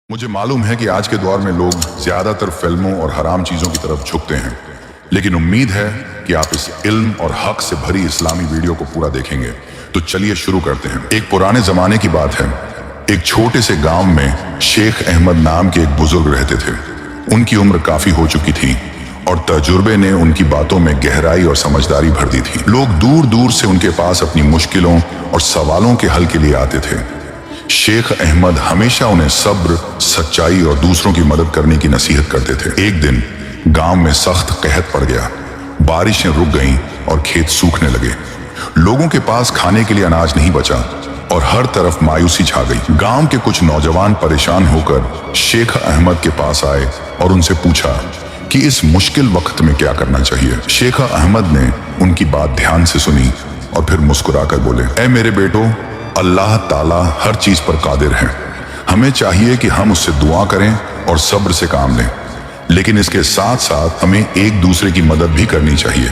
मुझे मालूम है कि आज के दौर में लोग ज्यादातर फिल्मों और हराम चीजों की तरफ झुकते हैं, लेकिन उम्मीद है कि आप इस इल्म और हक से भरी इस्लामी वीडियो को पूरा देखेंगे। तो चलिए शुरू करते हैं। एक पुराने जमाने की बात है। एक छोटे से गांव में शेख अहमद नाम के एक बुजुर्ग रहते थे। उनकी उम्र काफी हो चुकी थी और तजुर्बे ने उनकी बातों में गहराई और समझदारी भर दी थी। लोग दूर दूर से उनके पास अपनी मुश्किलों और सवालों के हल के लिए आते थे। शेख अहमद हमेशा उन्हें सब्र, सच्चाई और दूसरों की मदद करने की नसीहत करते थे। एक दिन गांव में सख्त कहत पड़ गया। बारिशें रुक गईं और खेत सूखने लगे। लोगों के पास खाने के लिए अनाज नहीं बचा और हर तरफ मायूसी छा गई। गांव के कुछ नौजवान परेशान होकर शेख अहमद के पास आए और उनसे पूछा कि इस मुश्किल वक्त में क्या करना चाहिए। शेख अहमद ने उनकी बात ध्यान से सुनी और फिर मुस्कुराकर बोले, ऐ मेरे बेटो, अल्लाह ताला हर चीज पर कादिर है। हमें चाहिए कि हम उससे दुआ करें और सब्र से काम लें, लेकिन इसके साथ साथ हमें एक दूसरे की मदद भी करनी चाहिए।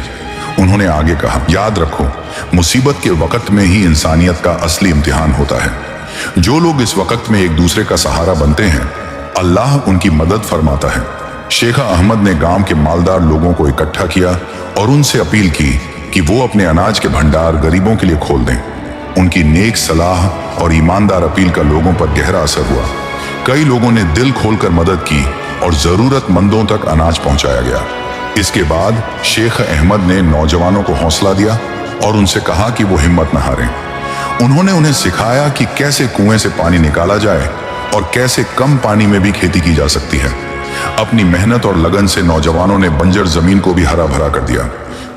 उन्होंने आगे कहा, याद रखो, मुसीबत के वक्त में ही इंसानियत का असली इम्तिहान होता है। जो लोग इस वक्त में एक दूसरे का सहारा बनते हैं, अल्लाह उनकी मदद फरमाता है। शेख अहमद ने गांव के मालदार लोगों को इकट्ठा किया और उनसे अपील की कि वो अपने अनाज के भंडार गरीबों के लिए खोल दें। उनकी नेक सलाह और ईमानदार अपील का लोगों पर गहरा असर हुआ। कई लोगों ने दिल खोलकर मदद की और जरूरतमंदों तक अनाज पहुंचाया गया। इसके बाद शेख अहमद ने नौजवानों को हौसला दिया और उनसे कहा कि वो हिम्मत न हारें। उन्होंने उन्हें सिखाया कि कैसे कुएं से पानी निकाला जाए और कैसे कम पानी में भी खेती की जा सकती है। अपनी मेहनत और लगन से नौजवानों ने बंजर जमीन को भी हरा भरा कर दिया।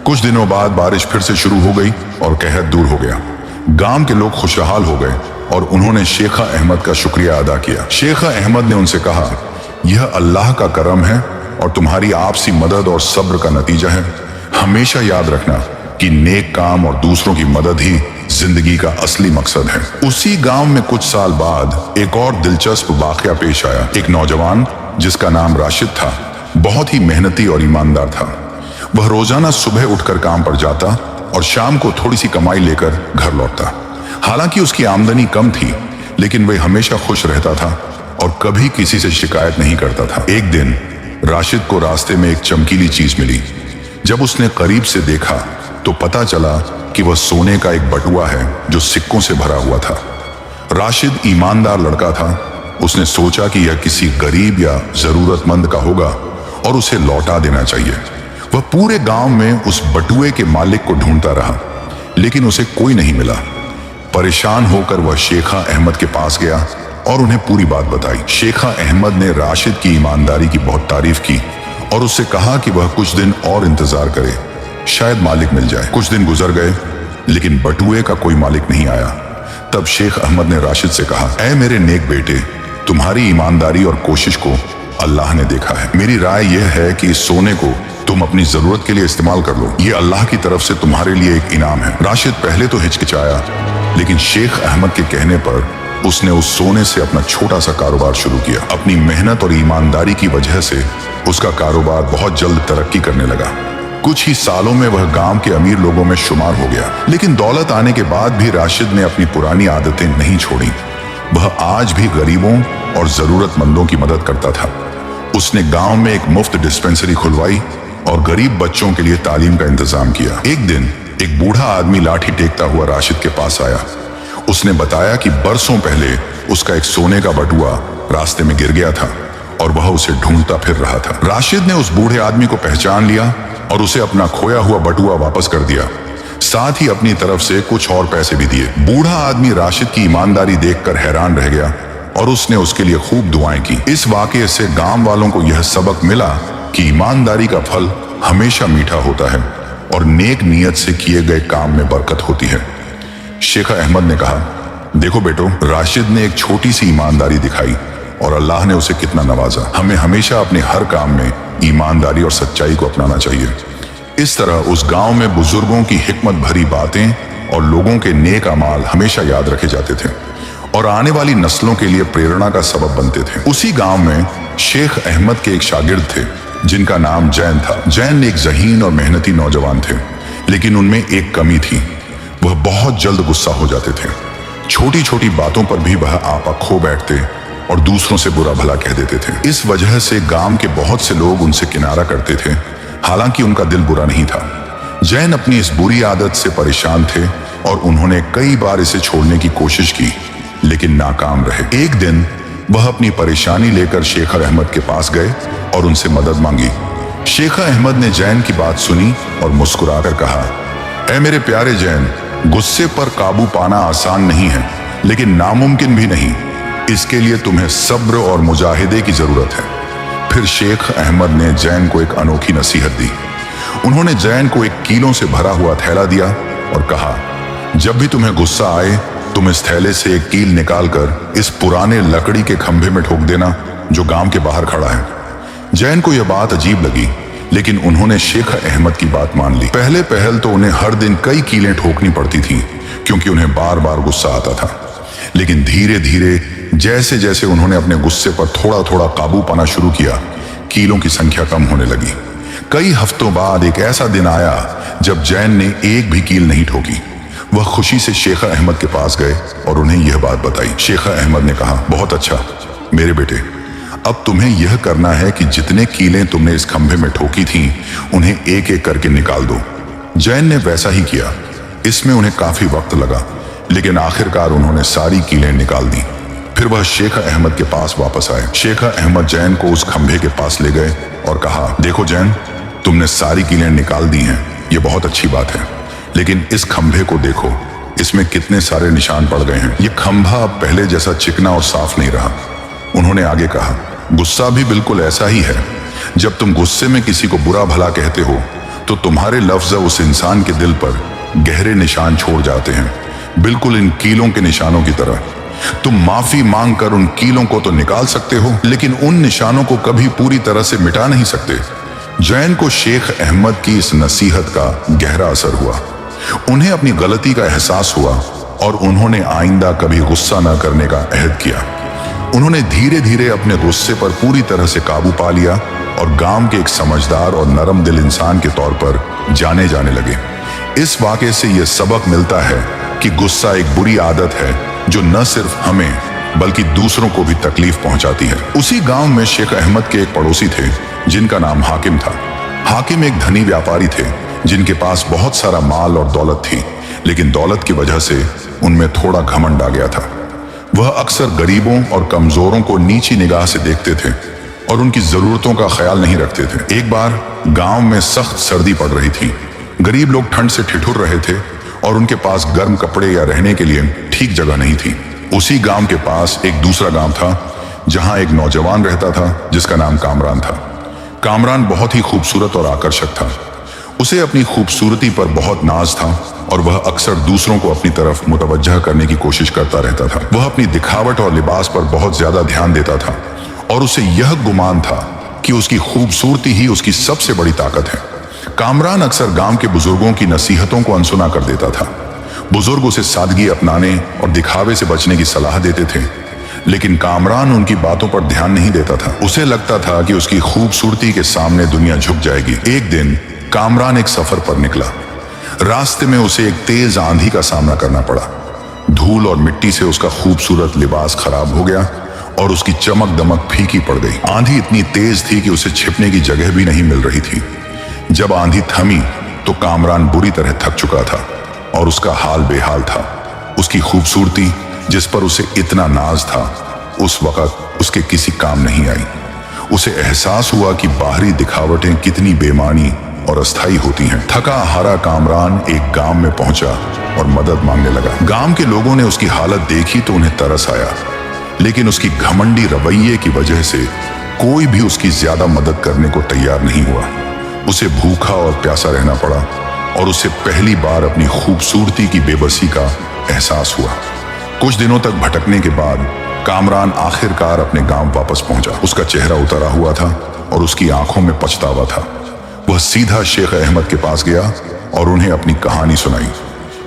कुछ दिनों बाद बारिश फिर से शुरू हो गई और कहत दूर हो गया। गांव के लोग खुशहाल हो गए और उन्होंने शेख अहमद का शुक्रिया अदा किया। शेख अहमद ने उनसे कहा, यह अल्लाह का करम है और तुम्हारी आपसी मदद और सब्र का नतीजा है। हमेशा याद रखना कि नेक काम और दूसरों की मदद ही जिंदगी का असली मकसद है। उसी गांव में कुछ साल बाद एक और दिलचस्प वाकया पेश आया। एक नौजवान जिसका नाम राशिद था, बहुत ही मेहनती और ईमानदार था। वह रोजाना सुबह उठकर काम पर जाता और शाम को थोड़ी सी कमाई लेकर घर लौटता। हालांकि उसकी आमदनी कम थी, लेकिन वह हमेशा खुश रहता था और कभी किसी से शिकायत नहीं करता था। एक दिन राशिद को रास्ते में एक चमकीली चीज मिली। जब उसने करीब से देखा तो पता चला कि वह सोने का एक बटुआ है जो सिक्कों से भरा हुआ था। राशिद ईमानदार लड़का था। उसने सोचा कि यह किसी गरीब या जरूरतमंद का होगा और उसे लौटा देना चाहिए। वह पूरे गांव में उस बटुए के मालिक को ढूंढता रहा, लेकिन उसे कोई नहीं मिला। परेशान होकर वह शेखा अहमद के पास गया और उन्हें पूरी बात बताई। शेखा अहमद ने राशिद की ईमानदारी की बहुत तारीफ की और उससे कहा कि वह कुछ दिन और इंतजार करे, शायद मालिक मिल जाए। कुछ दिन गुजर गए, लेकिन बटुए का कोई मालिक नहीं आया। तब शेख अहमद ने राशिद से कहा, ऐ मेरे नेक बेटे, तुम्हारी ईमानदारी और कोशिश को अल्लाह ने देखा है। मेरी राय यह है कि इस सोने को तुम अपनी जरूरत के लिए इस्तेमाल कर लो। ये अल्लाह की तरफ से तुम्हारे लिए एक इनाम है। राशिद पहले तो हिचकिचाया, लेकिन शेख अहमद के कहने पर उसने उस सोने से अपना छोटा सा कारोबार शुरू किया। अपनी मेहनत और ईमानदारी की वजह से उसका कारोबार बहुत जल्द तरक्की करने लगा। कुछ ही सालों में वह गांव के अमीर लोगों में शुमार हो गया। लेकिन दौलत आने के बाद भी राशिद ने अपनी पुरानी आदतें नहीं छोड़ी। वह आज भी गरीबों और जरूरतमंदों की मदद करता था। उसने गांव में एक मुफ्त डिस्पेंसरी खुलवाई और गरीब बच्चों के लिए तालीम का इंतजाम किया। एक दिन एक बूढ़ा आदमी लाठी टेकता हुआ राशिद के पास आया। उसने बताया कि बरसों पहले उसका एक सोने का बटुआ रास्ते में गिर गया था और वह उसे ढूंढता फिर रहा था। राशिद ने उस बूढ़े आदमी को पहचान लिया और उसे अपना खोया हुआ बटुआ वापस कर दिया। साथ ही अपनी तरफ से कुछ और पैसे भी दिए। बूढ़ा आदमी राशिद की ईमानदारी देखकर हैरान रह गया और उसने उसके लिए खूब दुआएं की। इस वाकये से गांव वालों को यह सबक मिला कि ईमानदारी का फल हमेशा मीठा होता है और नेक नियत से किए गए काम में बरकत होती है। शेख अहमद ने कहा, देखो बेटो, राशिद ने एक छोटी सी ईमानदारी दिखाई और अल्लाह ने उसे कितना नवाजा। हमें हमेशा अपने हर काम में ईमानदारी और सच्चाई को अपनाना चाहिए। इस तरह उस गांव में बुजुर्गों की हिकमत भरी बातें और लोगों के नेक अमाल हमेशा याद रखे जाते थे और आने वाली नस्लों के लिए प्रेरणा का सबब बनते थे। उसी गांव में शेख अहमद के एक शागिर्द थे जिनका नाम जैन था। जैन एक ज़हीन और मेहनती नौजवान थे, लेकिन उनमें एक कमी थी। वह बहुत जल्द गुस्सा हो जाते थे। छोटी छोटी बातों पर भी वह आपा खो बैठते और दूसरों से बुरा भला कह देते थे। इस वजह से गांव के बहुत से लोग उनसे किनारा करते थे, हालांकि उनका दिल बुरा नहीं था। जैन अपनी इस बुरी आदत से परेशान थे और उन्होंने कई बार इसे छोड़ने की कोशिश की, लेकिन नाकाम रहे। एक दिन वह अपनी परेशानी लेकर शेख अहमद के पास गए और उनसे मदद मांगी। शेख अहमद ने जैन की बात सुनी और मुस्कुराकर कहा, ऐ मेरे प्यारे जैन, गुस्से पर काबू पाना आसान नहीं है, लेकिन नामुमकिन भी नहीं। इसके लिए तुम्हें सब्र और मुजाहिदे की जरूरत है। फिर शेख अहमद ने जैन को एक अनोखी नसीहत दी। उन्होंने जैन को एक कीलों से भरा हुआ थैला दिया और कहा, जब भी तुम्हें गुस्सा आए, तुम इस थैले से एक कील निकालकर इस पुराने लकड़ी के खंभे में ठोक देना जो गांव के बाहर खड़ा है। जैन को यह बात अजीब लगी, लेकिन उन्होंने शेख अहमद की बात मान ली। पहले पहल तो उन्हें हर दिन कई कीलें ठोकनी पड़ती थीं, क्योंकि उन्हें बार बार गुस्सा आता था। लेकिन धीरे धीरे जैसे जैसे उन्होंने अपने गुस्से पर थोड़ा थोड़ा काबू पाना शुरू किया, कीलों की संख्या कम होने लगी। कई हफ्तों बाद एक ऐसा दिन आया जब जैन ने एक भी कील नहीं ठोकी। वह खुशी से शेख अहमद के पास गए और उन्हें यह बात बताई। शेख अहमद ने कहा, बहुत अच्छा मेरे बेटे, अब तुम्हें यह करना है कि जितने कीलें तुमने इस खंभे में ठोकी थीं, उन्हें एक एक करके निकाल दो। जैन ने वैसा ही किया। इसमें उन्हें काफी वक्त लगा, लेकिन आखिरकार उन्होंने सारी कीलें निकाल दी। फिर वह शेख अहमद के पास वापस आए। शेख अहमद जैन को उस खंभे के पास ले गए और कहा, देखो जैन, तुमने सारी कीलें निकाल दी हैं, ये बहुत अच्छी बात है, लेकिन इस खंभे को देखो, इसमें कितने सारे निशान पड़ गए हैं। ये खंभा अब पहले जैसा चिकना और साफ नहीं रहा। उन्होंने आगे कहा, गुस्सा भी बिल्कुल ऐसा ही है। जब तुम गुस्से में किसी को बुरा भला कहते हो, तो तुम्हारे लफ्ज उस इंसान के दिल पर गहरे निशान छोड़ जाते हैं, बिल्कुल इन कीलों के निशानों की तरह। तुम माफी मांगकर उन कीलों को तो निकाल सकते हो, लेकिन उन निशानों को कभी पूरी तरह से मिटा नहीं सकते। जैन को शेख अहमद की इस नसीहत का गहरा असर हुआ। उन्हें अपनी गलती का एहसास हुआ और उन्होंने आइंदा कभी गुस्सा न करने का अहद किया। उन्होंने धीरे धीरे अपने गुस्से पर पूरी तरह से काबू पा लिया और गांव के एक समझदार और नरम दिल इंसान के तौर पर जाने लगे। इस वाक़े से यह सबक मिलता है कि गुस्सा एक बुरी आदत है जो न सिर्फ हमें बल्कि दूसरों को भी तकलीफ पहुंचाती है। उसी गांव में शेख अहमद के एक पड़ोसी थे जिनका नाम हाकिम था। हाकिम एक धनी व्यापारी थे जिनके पास बहुत सारा माल और दौलत थी, लेकिन दौलत की वजह से उनमें थोड़ा घमंड आ गया था। वह अक्सर गरीबों और कमजोरों को नीची निगाह से देखते थे और उनकी जरूरतों का ख्याल नहीं रखते थे। एक बार गांव में सख्त सर्दी पड़ रही थी। गरीब लोग ठंड से ठिठुर रहे थे और उनके पास गर्म कपड़े या रहने के लिए ठीक जगह नहीं थी। उसी गांव के पास एक दूसरा गांव था जहां एक नौजवान रहता था जिसका नाम कामरान था। कामरान बहुत ही खूबसूरत और आकर्षक था। उसे अपनी खूबसूरती पर बहुत नाज था और वह अक्सर दूसरों को अपनी तरफ मुतवज्जह करने की कोशिश करता रहता था। वह अपनी दिखावट और लिबास पर बहुत ज्यादा ध्यान देता था और उसे यह गुमान था कि उसकी खूबसूरती ही उसकी सबसे बड़ी ताकत है। कामरान अक्सर गांव के बुजुर्गों की नसीहतों को अनसुना कर देता था। बुजुर्ग उसे सादगी अपनाने और दिखावे से बचने की सलाह देते थे, लेकिन कामरान उनकी बातों पर ध्यान नहीं देता था। उसे लगता था कि उसकी खूबसूरती के सामने दुनिया झुक जाएगी। एक दिन कामरान एक सफर पर निकला। रास्ते में उसे एक तेज आंधी का सामना करना पड़ा। धूल और मिट्टी से उसका खूबसूरत लिबास खराब हो गया और उसकी चमक दमक फीकी पड़ गई। आंधी इतनी तेज थी कि उसे छिपने की जगह भी नहीं मिल रही थी। जब आंधी थमी तो कामरान बुरी तरह थक चुका था और उसका हाल बेहाल था। उसकी खूबसूरती जिस पर उसे इतना नाज था, उस वक्त उसके किसी काम नहीं आई। उसे एहसास हुआ कि बाहरी दिखावटें कितनी बेमानी और अस्थायी होती हैं। थका हारा कामरान एक गांव में पहुंचा और मदद मांगने लगा। गांव के लोगों ने उसकी हालत देखी तो उन्हें तरस आया, लेकिन उसकी घमंडी रवैये की वजह से कोई भी उसकी ज्यादा मदद करने को तैयार नहीं हुआ। उसे भूखा और प्यासा रहना पड़ा और उसे पहली बार अपनी खूबसूरती की बेबसी का एहसास हुआ। कुछ दिनों तक भटकने के बाद कामरान आखिरकार अपने गांव वापस पहुंचा। उसका चेहरा उतरा हुआ था और उसकी आंखों में पछतावा था। वह सीधा शेख अहमद के पास गया और उन्हें अपनी कहानी सुनाई।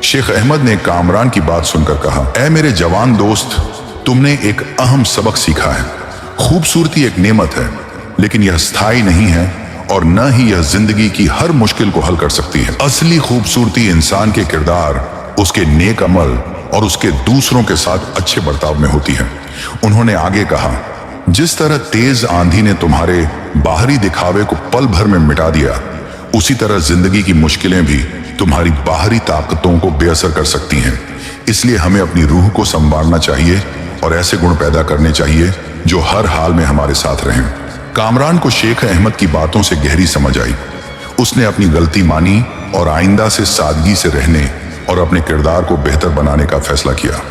शेख अहमद ने कामरान की बात सुनकर कहा, ऐ मेरे जवान दोस्त, तुमने एक अहम सबक सीखा है। खूबसूरती एक नेमत है, लेकिन यह स्थायी नहीं है और न ही यह जिंदगी की हर मुश्किल को हल कर सकती है। असली खूबसूरती इंसान के किरदार, उसके नेक अमल और उसके दूसरों के साथ अच्छे बर्ताव में होती है। उन्होंने आगे कहा, जिस तरह तेज आंधी ने तुम्हारे बाहरी दिखावे को पल भर में मिटा दिया, उसी तरह जिंदगी की मुश्किलें भी तुम्हारी बाहरी ताकतों को बेअसर कर सकती हैं। इसलिए हमें अपनी रूह को संवारना चाहिए और ऐसे गुण पैदा करने चाहिए जो हर हाल में हमारे साथ रहें। कामरान को शेख अहमद की बातों से गहरी समझ आई। उसने अपनी गलती मानी और आइंदा से सादगी से रहने और अपने किरदार को बेहतर बनाने का फैसला किया।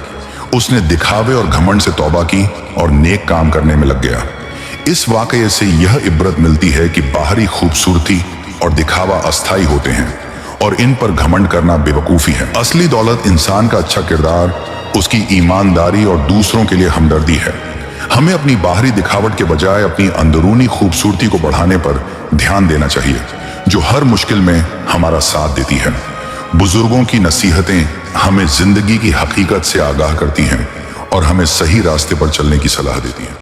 उसने दिखावे और घमंड से तौबा की और नेक काम करने में लग गया। इस वाकये से यह इबरत मिलती है कि बाहरी खूबसूरती और दिखावा अस्थायी होते हैं और इन पर घमंड करना बेवकूफ़ी है। असली दौलत इंसान का अच्छा किरदार, उसकी ईमानदारी और दूसरों के लिए हमदर्दी है। हमें अपनी बाहरी दिखावट के बजाय अपनी अंदरूनी खूबसूरती को बढ़ाने पर ध्यान देना चाहिए, जो हर मुश्किल में हमारा साथ देती है। बुजुर्गों की नसीहतें हमें जिंदगी की हकीकत से आगाह करती हैं और हमें सही रास्ते पर चलने की सलाह देती हैं।